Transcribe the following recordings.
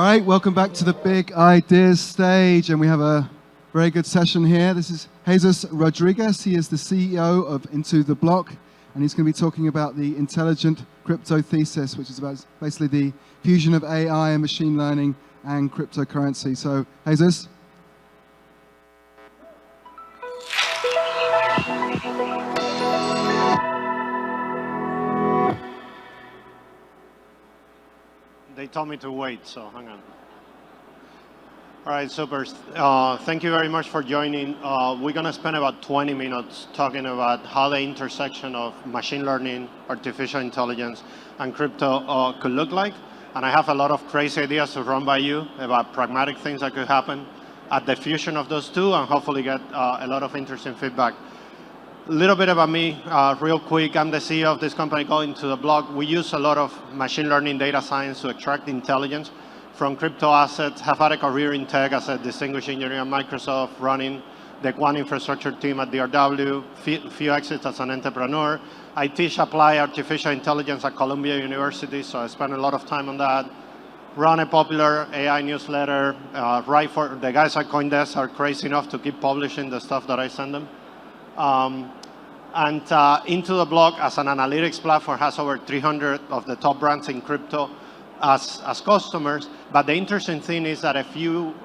right, welcome back to the Big Ideas stage, and we have a very good session here. This is Jesus Rodriguez. He is the CEO of IntoTheBlock, and he's going to be talking about the intelligent crypto thesis, which is about basically the fusion of AI and machine learning and cryptocurrency. So, Jesus. They told me to wait, so hang on. All right, super. Thank you very much for joining. We're going to spend about 20 minutes talking about how the intersection of machine learning, artificial intelligence, and crypto could look like. And I have a lot of crazy ideas to run by you about pragmatic things that could happen at the fusion of those two, and hopefully get a lot of interesting feedback. A little bit about me, real quick. I'm the CEO of this company called IntoTheBlock. We use a lot of machine learning data science to extract intelligence from crypto assets. Have had a career in tech as a distinguished engineer at Microsoft, running the quant infrastructure team at DRW, few exits as an entrepreneur. I teach applied artificial intelligence at Columbia University, so I spend a lot of time on that. Run a popular AI newsletter. Write for the guys at CoinDesk are crazy enough to keep publishing the stuff that I send them. IntoTheBlock as an analytics platform has over 300 of the top brands in crypto as customers. But the interesting thing is that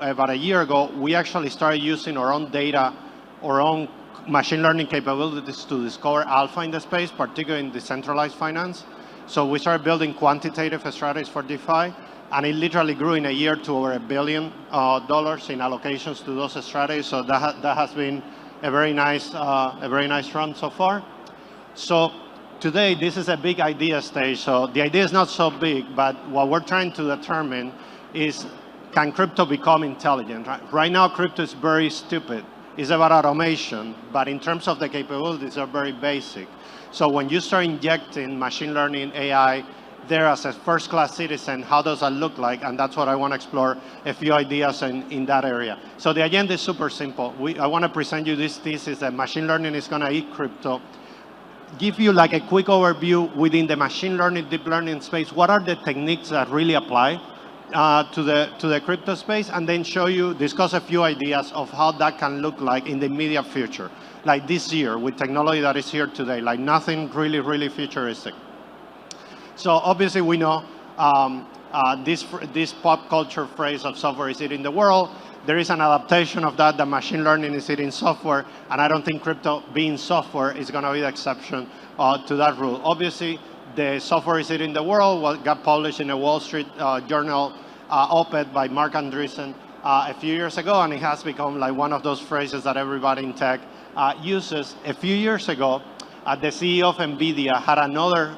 about a year ago, we actually started using our own data, our own machine learning capabilities to discover alpha in the space, particularly in decentralized finance. So we started building quantitative strategies for DeFi, and it literally grew in a year to over $1 billion in allocations to those strategies. So that has been a very nice run so far. So today, this is a big idea stage. So the idea is not so big, but what we're trying to determine is, can crypto become intelligent? Right now, crypto is very stupid. It's about automation, but in terms of the capabilities, they're very basic. So when you start injecting machine learning, AI, there as a first-class citizen, how does that look like? And that's what I want to explore, a few ideas in that area. So the agenda is super simple. I want to present you this thesis that machine learning is going to eat crypto. Give you like a quick overview within the machine learning, deep learning space. What are the techniques that really apply to the crypto space? And then discuss a few ideas of how that can look like in the immediate future. Like this year, with technology that is here today, like nothing really, really futuristic. So obviously we know this pop culture phrase of software is eating the world. There is an adaptation of that machine learning is eating software, and I don't think crypto being software is going to be the exception to that rule. Obviously, the software is eating the world got published in a Wall Street Journal op-ed by Mark Andreessen a few years ago, and it has become like one of those phrases that everybody in tech uses. A few years ago, the CEO of NVIDIA had another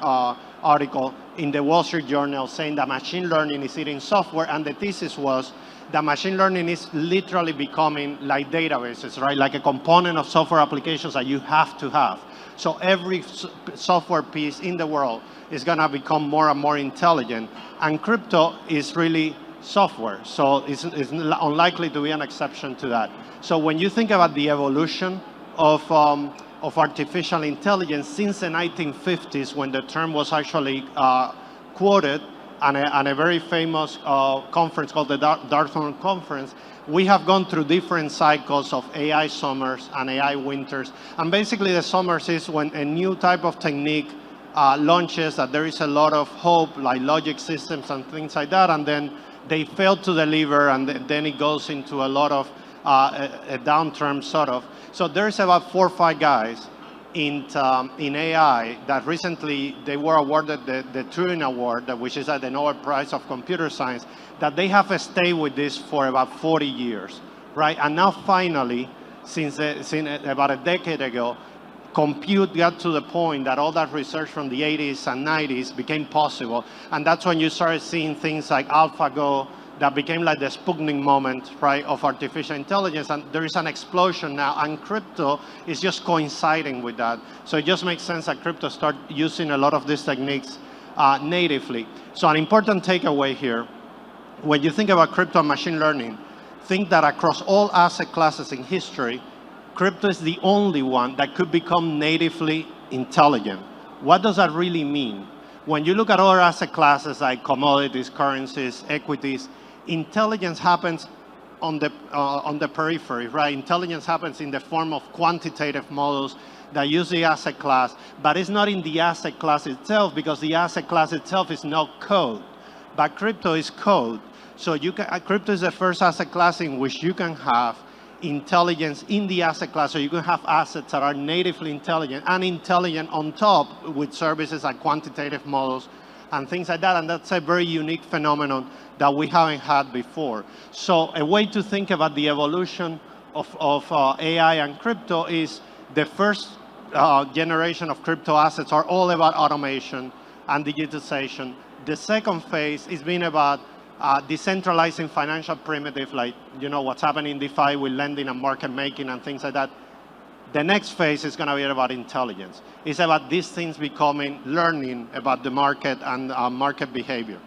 article in the Wall Street Journal saying that machine learning is eating software, and the thesis was that machine learning is literally becoming like databases, right? Like a component of software applications that you have to have. So every software piece in the world is going to become more and more intelligent, and crypto is really software. So it's unlikely to be an exception to that. So when you think about the evolution of artificial intelligence since the 1950s, when the term was actually quoted on a very famous conference called the Dartmouth Conference, we have gone through different cycles of AI summers and AI winters. And basically the summers is when a new type of technique launches, that there is a lot of hope, like logic systems and things like that, and then they fail to deliver, and then it goes into a lot of a downturn sort of. So there's about 4 or 5 guys in AI that recently they were awarded the Turing Award, which is at the Nobel Prize of Computer Science, that they have stayed with this for about 40 years, right? And now finally, since about a decade ago, compute got to the point that all that research from the 80s and 90s became possible. And that's when you started seeing things like AlphaGo, that became like the Sputnik moment, right, of artificial intelligence. And there is an explosion now, and crypto is just coinciding with that. So it just makes sense that crypto start using a lot of these techniques natively. So an important takeaway here, when you think about crypto and machine learning, think that across all asset classes in history, crypto is the only one that could become natively intelligent. What does that really mean? When you look at other asset classes like commodities, currencies, equities, Intelligence happens on the periphery, right? Intelligence happens in the form of quantitative models that use the asset class, but it's not in the asset class itself, because the asset class itself is not code, but crypto is code. So crypto is the first asset class in which you can have intelligence in the asset class, so you can have assets that are natively intelligent and intelligent on top with services like quantitative models and things like that, and that's a very unique phenomenon that we haven't had before. So a way to think about the evolution of AI and crypto is the first generation of crypto assets are all about automation and digitization. The second phase is being about decentralizing financial primitive, like what's happening in DeFi with lending and market making and things like that. The next phase is going to be about intelligence. It's about these things becoming learning about the market and market behavior.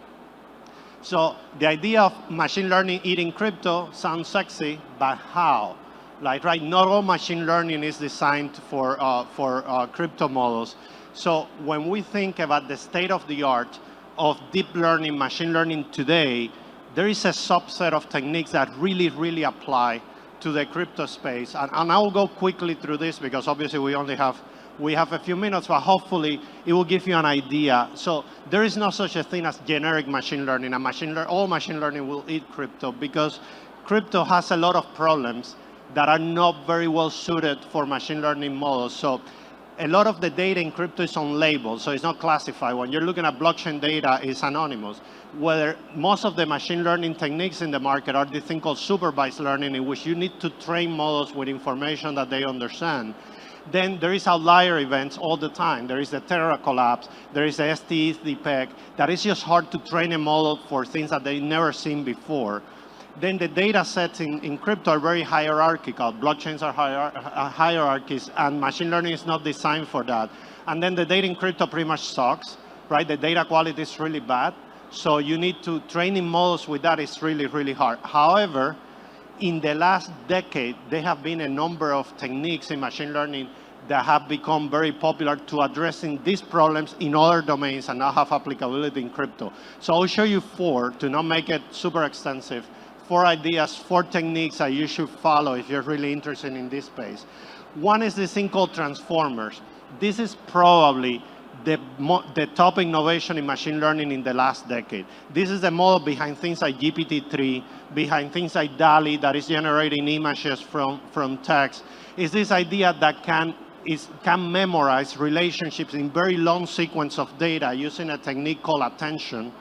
So the idea of machine learning eating crypto sounds sexy, but how? Like, right, not all machine learning is designed for crypto models. So when we think about the state of the art of deep learning, machine learning today, there is a subset of techniques that really, really apply to the crypto space. And I'll go quickly through this because obviously we have a few minutes, but hopefully it will give you an idea. So there is no such a thing as generic machine learning. All machine learning will eat crypto because crypto has a lot of problems that are not very well suited for machine learning models. So a lot of the data in crypto is unlabeled, so it's not classified. When you're looking at blockchain data, it's anonymous. Whether most of the machine learning techniques in the market are this thing called supervised learning, in which you need to train models with information that they understand. Then there is outlier events all the time. There is the Terra collapse, there is the STETH that is just hard to train a model for things that they've never seen before. Then the data sets in crypto are very hierarchical. Blockchains are hierarchies, and machine learning is not designed for that. And then the data in crypto pretty much sucks, right? The data quality is really bad. So you need to training models with that is really, really hard. However, in the last decade, there have been a number of techniques in machine learning that have become very popular to addressing these problems in other domains and now have applicability in crypto. So I'll show you 4 to not make it super extensive. 4 ideas, 4 techniques that you should follow if you're really interested in this space. One is this thing called transformers. This is probably the top innovation in machine learning in the last decade. This is the model behind things like GPT-3, behind things like DALL-E that is generating images from text. Is this idea that can memorize relationships in very long sequence of data using a technique called attention.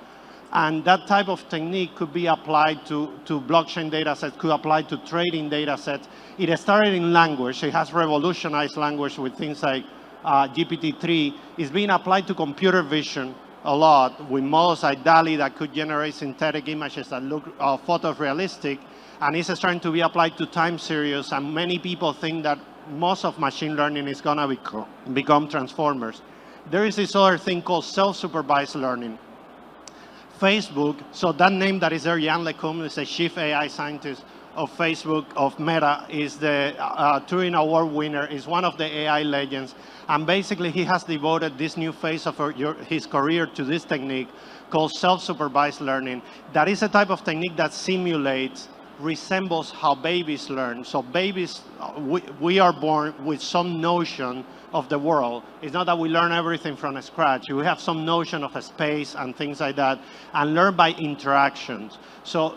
And that type of technique could be applied to blockchain data sets, could apply to trading data sets. It started in language. It has revolutionized language with things like GPT-3. It's being applied to computer vision a lot with models like DALL-E that could generate synthetic images that look photorealistic. And it's starting to be applied to time series. And many people think that most of machine learning is going to become transformers. There is this other thing called self-supervised learning. Facebook, so that name that is there, Jan LeCun, is the chief AI scientist of Facebook, of Meta, is the Turing Award winner, is one of the AI legends. And basically, he has devoted this new phase of his career to this technique called self-supervised learning. That is a type of technique that simulates, resembles how babies learn. So babies, we are born with some notion of the world. It's not that we learn everything from scratch. We have some notion of a space and things like that, and learn by interactions. So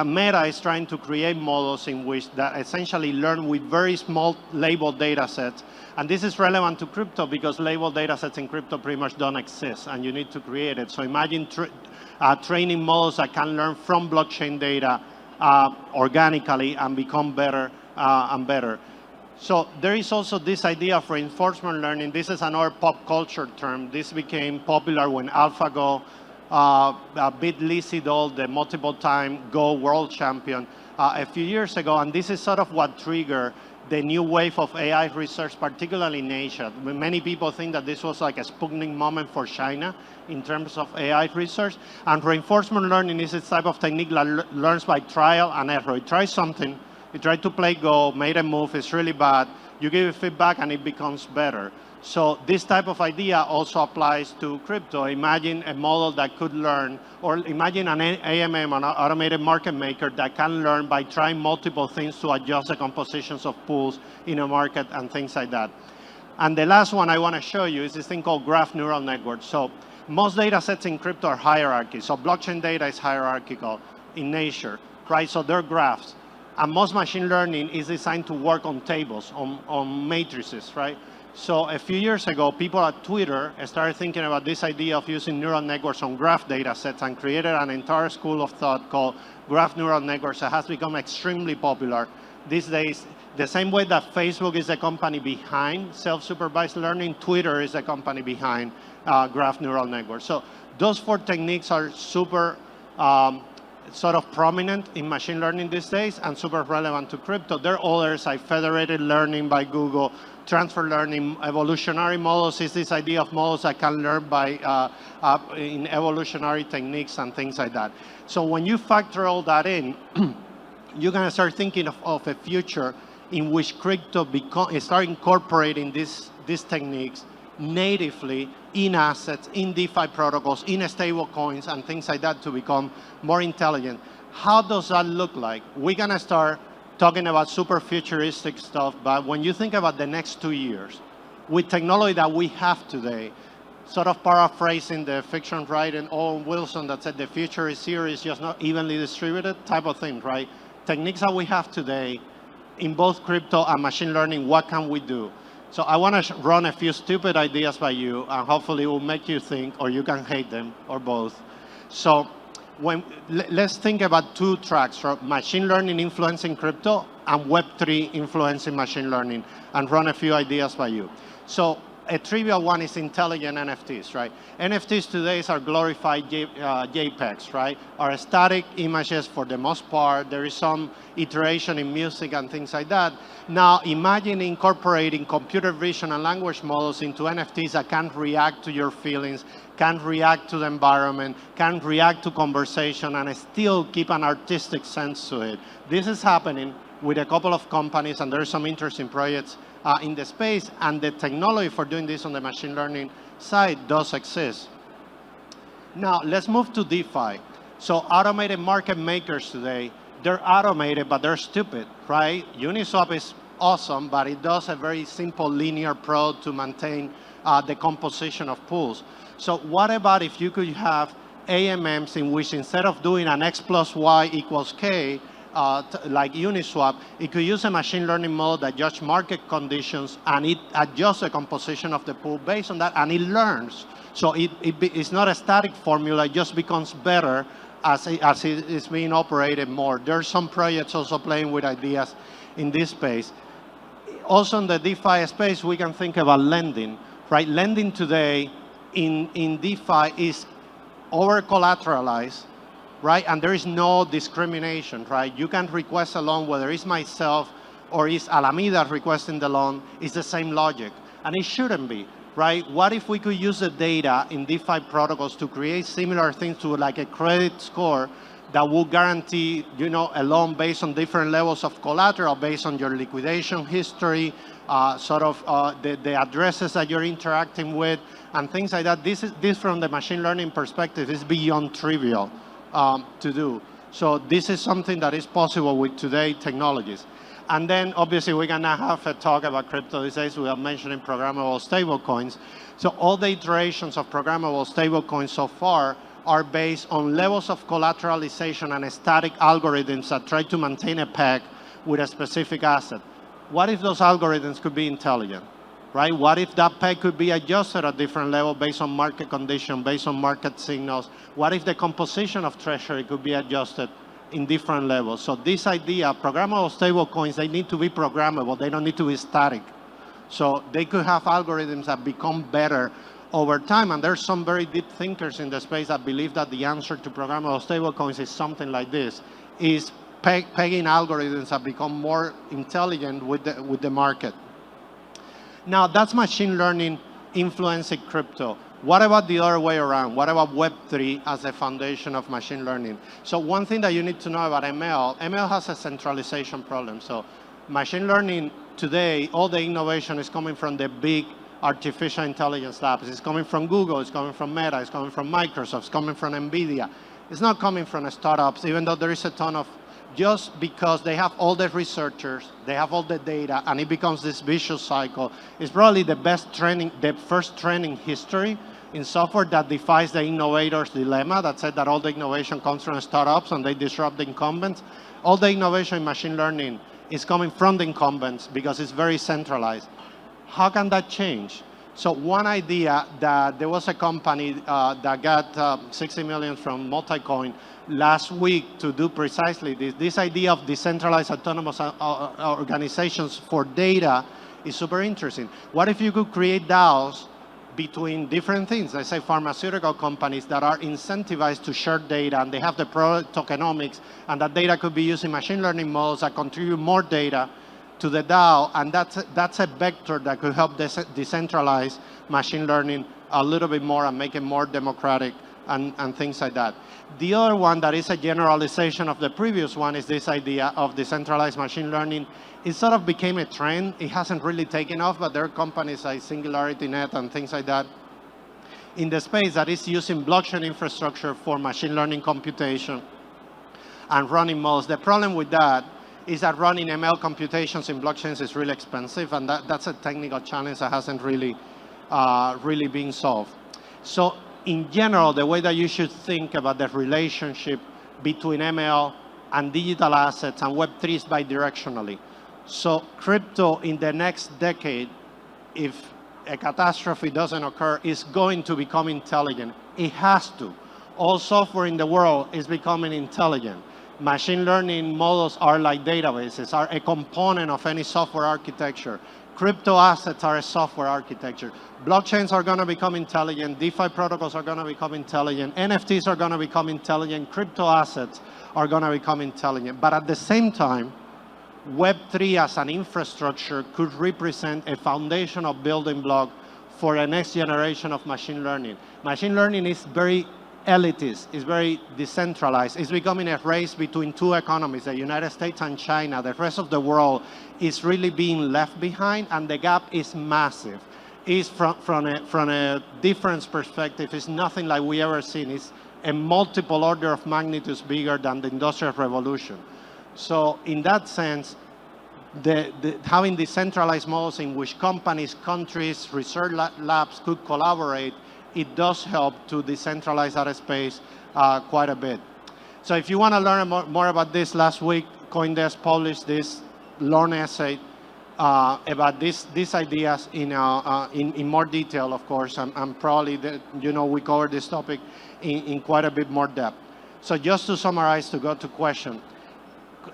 Meta is trying to create models in which that essentially learn with very small labeled data sets. And this is relevant to crypto because labeled data sets in crypto pretty much don't exist, and you need to create it. So imagine training models that can learn from blockchain data organically and become better and better. So there is also this idea of reinforcement learning. This is another pop culture term. This became popular when AlphaGo beat Lee Sedol, the multiple-time Go world champion, a few years ago. And this is sort of what triggered the new wave of AI research, particularly in Asia. Many people think that this was like a Sputnik moment for China in terms of AI research. And reinforcement learning is this type of technique that learns by trial and error. It tries something. You try to play Go, made a move, it's really bad. You give it feedback and it becomes better. So this type of idea also applies to crypto. Imagine a model that could learn, or imagine an AMM, an automated market maker, that can learn by trying multiple things to adjust the compositions of pools in a market and things like that. And the last one I want to show you is this thing called graph neural networks. So most data sets in crypto are hierarchy. So blockchain data is hierarchical in nature, right? So they're graphs. And most machine learning is designed to work on tables, on matrices, right? So a few years ago, people at Twitter started thinking about this idea of using neural networks on graph data sets and created an entire school of thought called graph neural networks that has become extremely popular these days. The same way that Facebook is the company behind self-supervised learning, Twitter is the company behind graph neural networks. So those 4 techniques are super sort of prominent in machine learning these days and super relevant to crypto. There are others like federated learning by Google, transfer learning, evolutionary models is this idea of models that can learn by in evolutionary techniques and things like that. So when you factor all that in, you're going to start thinking of a future in which crypto start incorporating these techniques natively in assets, in DeFi protocols, in stable coins, and things like that to become more intelligent. How does that look like? We're going to start talking about super futuristic stuff, but when you think about the next 2 years, with technology that we have today, sort of paraphrasing the fiction writer Owen Wilson that said the future is here, is just not evenly distributed type of thing, right? Techniques that we have today in both crypto and machine learning, what can we do? So I want to run a few stupid ideas by you, and hopefully it will make you think, or you can hate them, or both. So let's think about 2 tracks, right? Machine learning influencing crypto and Web3 influencing machine learning, and run a few ideas by you. So a trivial one is intelligent NFTs, right? NFTs today are glorified JPEGs, right? Are static images for the most part. There is some iteration in music and things like that. Now imagine incorporating computer vision and language models into NFTs that can react to your feelings, can react to the environment, can react to conversation, and still keep an artistic sense to it. This is happening with a couple of companies, and there are some interesting projects in the space, and the technology for doing this on the machine learning side does exist. Now, let's move to DeFi. So automated market makers today, they're automated, but they're stupid, right? Uniswap is awesome, but it does a very simple linear prod to maintain the composition of pools. So what about if you could have AMMs in which instead of doing an X plus Y equals K, like Uniswap, it could use a machine learning model that judges market conditions, and it adjusts the composition of the pool based on that, and it learns. So it's not a static formula, it just becomes better as it is being operated more. There are some projects also playing with ideas in this space. Also in the DeFi space, we can think about lending, right? Lending today in DeFi is over-collateralized, right? And there is no discrimination, right? You can request a loan, whether it's myself or it's Alameda requesting the loan, it's the same logic. And it shouldn't be, right? What if we could use the data in DeFi protocols to create similar things to like a credit score that will guarantee, you know, a loan based on different levels of collateral, based on your liquidation history, the addresses that you're interacting with, and things like that. This from the machine learning perspective is beyond trivial to do. So this is something that is possible with today's technologies. And then obviously we're gonna have a talk about crypto these days. We are mentioning programmable stablecoins. So all the iterations of programmable stablecoins so far are based on levels of collateralization and static algorithms that try to maintain a peg with a specific asset. What if those algorithms could be intelligent, right? What if that peg could be adjusted at different levels based on market condition, based on market signals? What if the composition of treasury could be adjusted in different levels? So this idea, programmable stablecoins, they need to be programmable. They don't need to be static. So they could have algorithms that become better over time. And there's some very deep thinkers in the space that believe that the answer to programmable stablecoins is something like this, is pegging algorithms that become more intelligent with the market. Now, that's machine learning influencing crypto. What about the other way around? What about Web3 as a foundation of machine learning? So one thing that you need to know about ML has a centralization problem. So machine learning today, all the innovation is coming from the big artificial intelligence labs. It's coming from Google, it's coming from Meta, it's coming from Microsoft, it's coming from NVIDIA. It's not coming from startups, even though there is a ton of, just because they have all the researchers, they have all the data, and it becomes this vicious cycle. It's probably the best training, the first training history in software that defies the innovator's dilemma that said that all the innovation comes from startups and they disrupt the incumbents. All the innovation in machine learning is coming from the incumbents because it's very centralized. How can that change? So one idea that there was a company that got 60 million from Multicoin last week to do precisely this idea of decentralized autonomous organizations for data is super interesting. What if you could create DAOs between different things? Let's say pharmaceutical companies that are incentivized to share data and they have the product tokenomics, and that data could be used in machine learning models that contribute more data to the DAO, and that's a vector that could help decentralize machine learning a little bit more and make it more democratic and things like that. The other one that is a generalization of the previous one is this idea of decentralized machine learning. It sort of became a trend. It hasn't really taken off, but there are companies like SingularityNet and things like that in the space that is using blockchain infrastructure for machine learning computation and running models. The problem with that is that running ML computations in blockchains is really expensive, and that's a technical challenge that hasn't really been solved. So in general, the way that you should think about the relationship between ML and digital assets and Web3 is bidirectionally. So crypto in the next decade, if a catastrophe doesn't occur, is going to become intelligent. It has to. All software in the world is becoming intelligent. Machine learning models are like databases, are a component of any software architecture. Crypto assets are a software architecture. Blockchains are going to become intelligent. DeFi protocols are going to become intelligent. NFTs are going to become intelligent. Crypto assets are going to become intelligent. But at the same time, Web3 as an infrastructure could represent a foundational building block for a next generation of machine learning. Machine learning is very elitist, it's very decentralized. It's becoming a race between two economies, the United States and China. The rest of the world is really being left behind, and the gap is massive. It's from a difference perspective, it's nothing like we ever seen. It's a multiple order of magnitudes bigger than the Industrial Revolution. So in that sense, having decentralized models in which companies, countries, research labs could collaborate, it does help to decentralize that space quite a bit. So if you want to learn more about this, last week, CoinDesk published this long essay about these ideas in more detail, of course, and probably, we covered this topic in quite a bit more depth. So just to summarize, to go to question,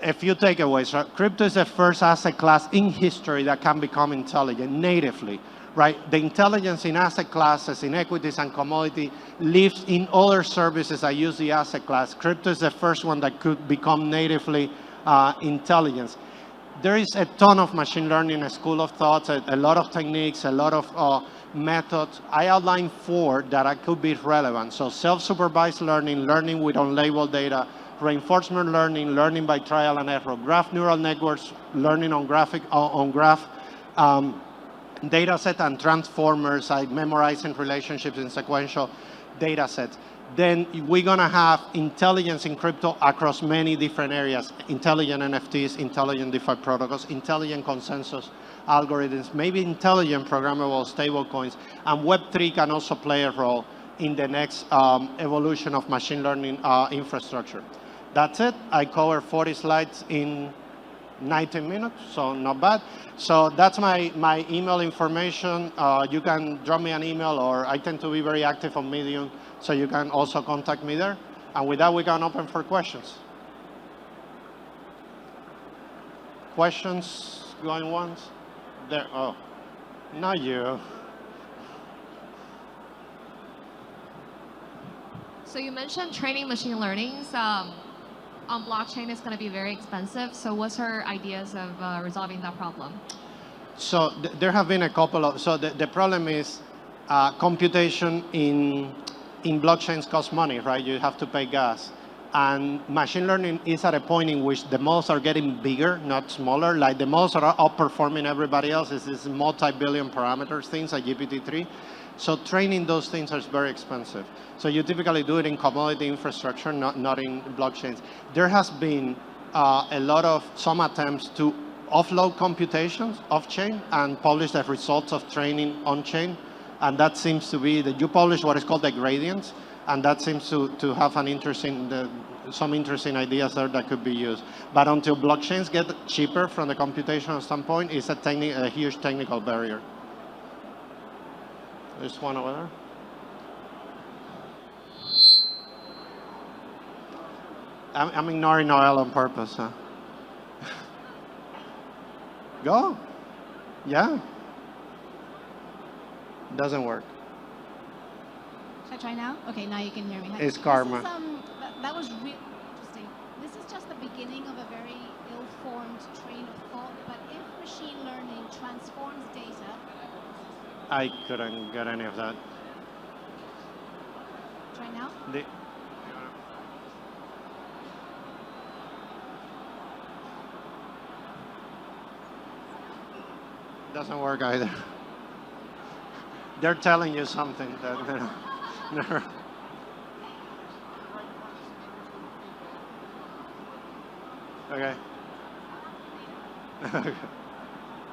a few takeaways. Right? Crypto is the first asset class in history that can become intelligent natively. Right? The intelligence in asset classes, in equities and commodity, lives in other services that use the asset class. Crypto is the first one that could become natively intelligence. There is a ton of machine learning, a school of thoughts, a lot of techniques, a lot of methods. I outlined 4 that could be relevant. So self-supervised learning, learning with unlabeled data, reinforcement learning, learning by trial and error, graph neural networks, learning on graph data set, and transformers, like memorizing relationships in sequential data sets. Then we're going to have intelligence in crypto across many different areas: intelligent NFTs, intelligent DeFi protocols, intelligent consensus algorithms, maybe intelligent programmable stablecoins, and Web3 can also play a role in the next evolution of machine learning infrastructure. That's it. I covered 40 slides in 19 minutes, so not bad. So that's my email information. You can drop me an email, or I tend to be very active on Medium, so you can also contact me there. And with that, we can open for questions. Questions going once? There, oh, not you. So you mentioned training machine learnings on blockchain is going to be very expensive. So what's your ideas of resolving that problem? So there have been a couple of, so the problem is computation in blockchains costs money, right? You have to pay gas. And machine learning is at a point in which the models are getting bigger, not smaller. Like the models are outperforming everybody else. It's this multi-billion parameters things like GPT-3. So training those things is very expensive. So you typically do it in commodity infrastructure, not in blockchains. There has been a lot of some attempts to offload computations off-chain and publish the results of training on-chain. And that seems to be that you publish what is called the gradients. And that seems to have an some interesting ideas there that could be used. But until blockchains get cheaper from the computational standpoint, it's a huge technical barrier. There's one over there. I'm ignoring Noel on purpose. Huh? Go. Yeah. Doesn't work. Should I try now? Okay, now you can hear me. It's karma. That was really interesting. This is just the beginning of a very ill-formed train of thought, but if machine learning transforms data... I couldn't get any of that. Try now? Doesn't work either. They're telling you something that never. Okay.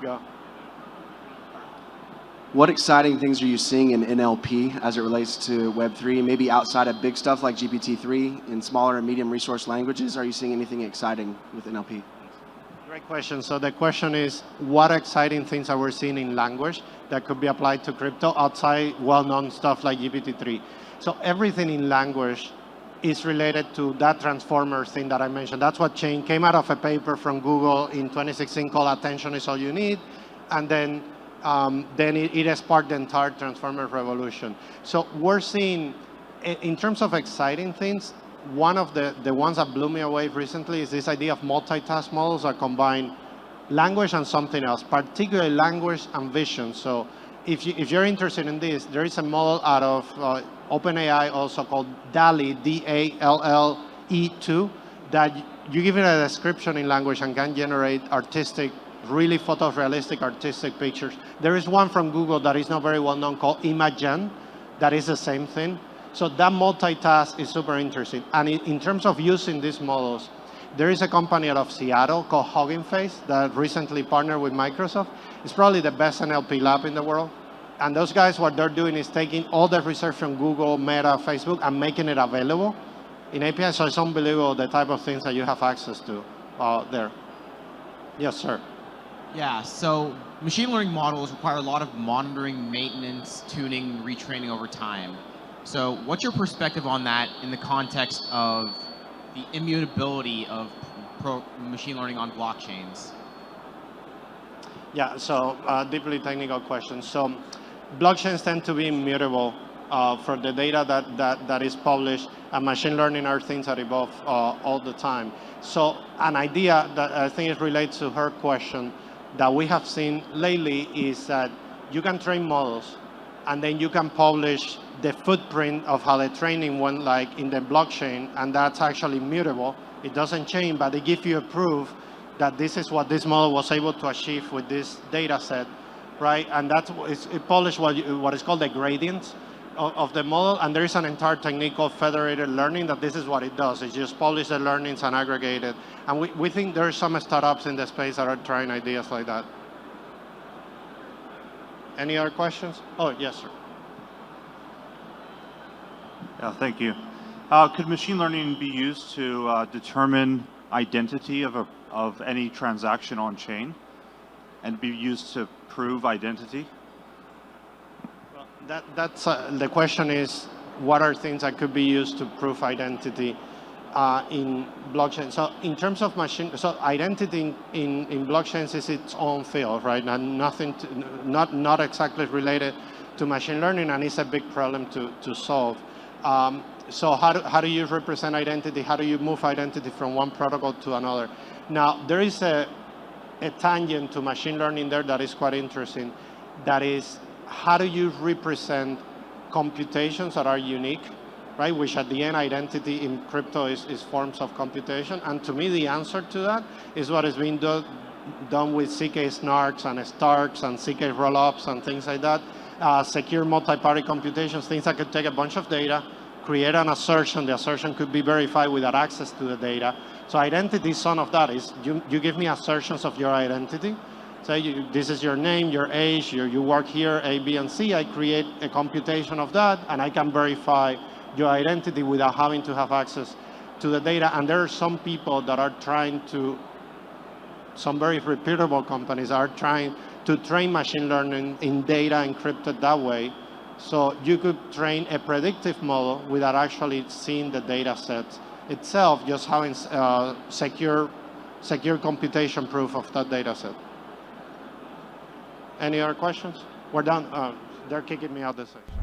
Go. What exciting things are you seeing in NLP as it relates to Web3, maybe outside of big stuff like GPT-3 in smaller and medium resource languages? Are you seeing anything exciting with NLP? Great question. So the question is, what exciting things are we seeing in language that could be applied to crypto outside well-known stuff like GPT-3? So everything in language is related to that transformer thing that I mentioned. That's what came out of a paper from Google in 2016 called Attention is All You Need. And then it has sparked the entire transformer revolution. So we're seeing, in terms of exciting things, one of the ones that blew me away recently is this idea of multitask models that combine language and something else, particularly language and vision. So if you're interested in this, there is a model out of OpenAI also called DALL-E, D-A-L-L-E 2, that you give it a description in language and can generate artistic, really photorealistic artistic pictures. There is one from Google that is not very well known called Imagen, that is the same thing. So that multitask is super interesting. And in terms of using these models, there is a company out of Seattle called Hugging Face that recently partnered with Microsoft. It's probably the best NLP lab in the world. And those guys, what they're doing is taking all the research from Google, Meta, Facebook, and making it available in API. So it's unbelievable the type of things that you have access to there. Yes, sir. Yeah, so machine learning models require a lot of monitoring, maintenance, tuning, retraining over time. So what's your perspective on that in the context of the immutability of machine learning on blockchains? Yeah, so deeply technical question. So blockchains tend to be immutable for the data that is published, and machine learning are things that evolve all the time. So an idea that I think it relates to her question that we have seen lately is that you can train models, and then you can publish the footprint of how the training went like in the blockchain, and that's actually mutable. It doesn't change, but they give you a proof that this is what this model was able to achieve with this data set, right? And that's it published what is called the gradients of the model, and there is an entire technique called federated learning that this is what it does. It just publishes the learnings and aggregate it. And we think there are some startups in the space that are trying ideas like that. Any other questions? Oh, yes, sir. Yeah, thank you. Could machine learning be used to determine identity of any transaction on chain and be used to prove identity? Well, that's the question is, what are things that could be used to prove identity in blockchain? So in terms of identity in blockchains is its own field, right? And nothing, not exactly related to machine learning, and it's a big problem to solve. So how do you represent identity? How do you move identity from one protocol to another? Now, there is a tangent to machine learning there that is quite interesting. That is, how do you represent computations that are unique, right? Which at the end, identity in crypto is forms of computation. And to me, the answer to that is what is being done with CK snarks and starks and CK rollups and things like that. Secure multi-party computations, things that could take a bunch of data, create an assertion. The assertion could be verified without access to the data. So identity is some of that. Is you give me assertions of your identity. Say this is your name, your age, you work here, A, B, and C. I create a computation of that, and I can verify your identity without having to have access to the data. And there are some people that are trying to, some very reputable companies are trying to train machine learning in data encrypted that way. So you could train a predictive model without actually seeing the data set itself, just having secure computation proof of that data set. Any other questions? We're done. They're kicking me out this section.